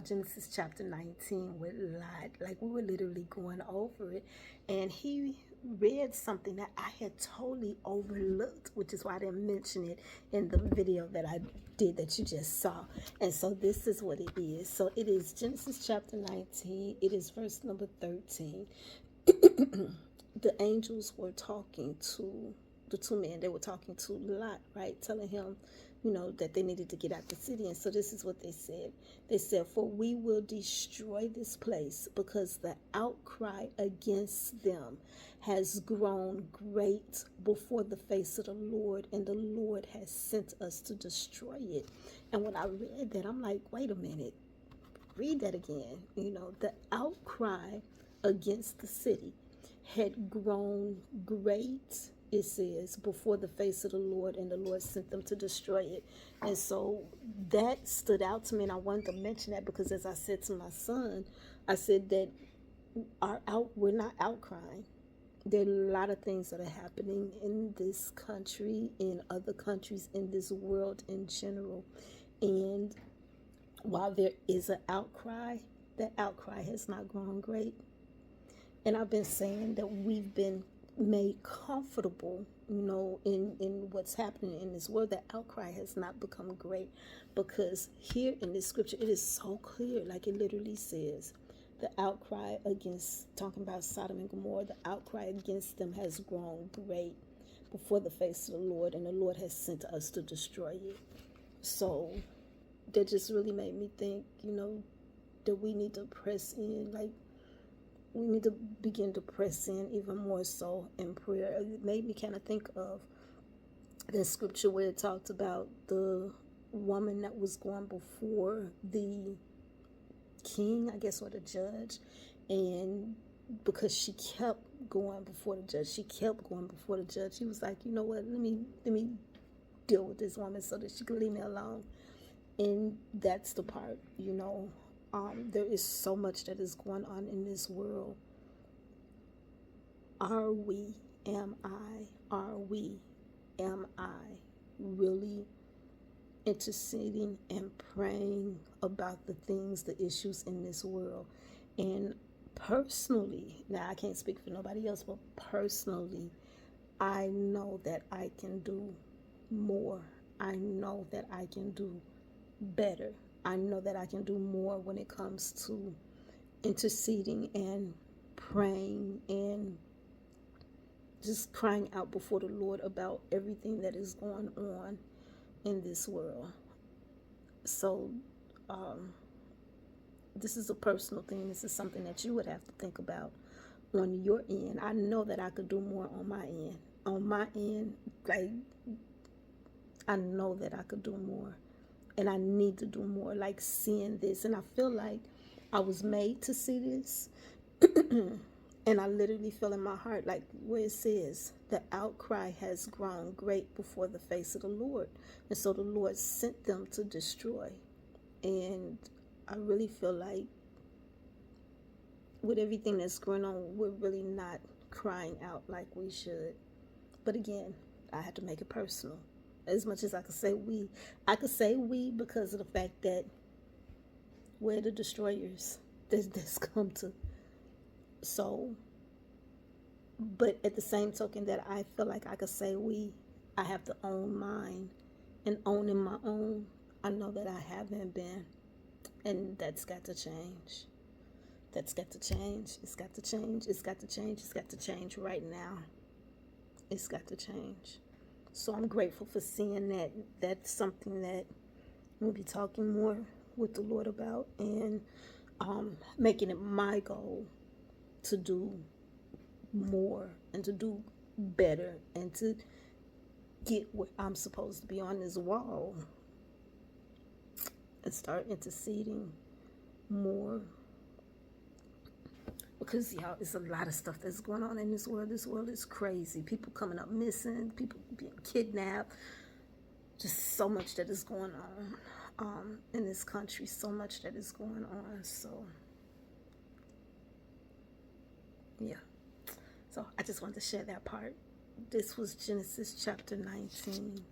Genesis chapter 19 with Lot. We were literally going over it, and he read something that I had totally overlooked, which is why I didn't mention it in the video that I did that you just saw. And so this is what it is. So it is Genesis chapter 19. It is verse number 13. The angels were talking to the two men. They were talking to Lot, right? Telling him, that they needed to get out the city. And so this is what they said. They said, "For we will destroy this place, because the outcry against them has grown great before the face of the Lord, and the Lord has sent us to destroy it." And when I read that, I'm like, wait a minute. Read that again. The outcry against the city had grown great it says, before the face of the Lord, and the Lord sent them to destroy it. And so that stood out to me, and I wanted to mention that because, as I said to my son, I said that we're not outcrying. There are a lot of things that are happening in this country, in other countries, in this world in general. And while there is an outcry, that outcry has not grown great. And I've been saying that we've been made comfortable, in what's happening in this world. That outcry has not become great, because here in this scripture, it is so clear, like it literally says, the outcry against, talking about Sodom and Gomorrah, the outcry against them has grown great before the face of the Lord, and the Lord has sent us to destroy it. So that just really made me think, that we need to press in, like we need to begin to press in even more so in prayer. It made me kind of think of the scripture where it talked about the woman that was going before the king, I guess, or the judge, and because she kept going before the judge, he was like, you know what, let me deal with this woman so that she can leave me alone. And that's the part, there is so much that is going on in this world. Are we, am I really interceding and praying about the things, the issues in this world? And personally, now I can't speak for nobody else, but personally, I know that I can do more. I know that I can do better. I know that I can do more when it comes to interceding and praying and just crying out before the Lord about everything that is going on in this world. So this is a personal thing. This is something that you would have to think about on your end. I know that I could do more on my end. On my end, like, I know that I could do more. And I need to do more, like seeing this. And I feel like I was made to see this. And I literally feel in my heart, like where it says, the outcry has grown great before the face of the Lord. And so the Lord sent them to destroy. And I really feel like with everything that's going on, we're really not crying out like we should. But again, I had to make it personal. As much as I could say we because of the fact that we're the destroyers that's come to. So, but at the same token that I feel like I could say I have to own mine, and owning my own, I know that I haven't been, and that's got to change. That's got to change. It's got to change. It's got to change. It's got to change right now. It's got to change. So I'm grateful for seeing that. That's something that we'll be talking more with the Lord about, and making it my goal to do more and to do better and to get where I'm supposed to be on this wall and start interceding more. Because, y'all, it's a lot of stuff that's going on in this world. This world is crazy. People coming up missing, people being kidnapped. Just so much that is going on in this country. So much that is going on. So, yeah. So, I just wanted to share that part. This was Genesis chapter 19.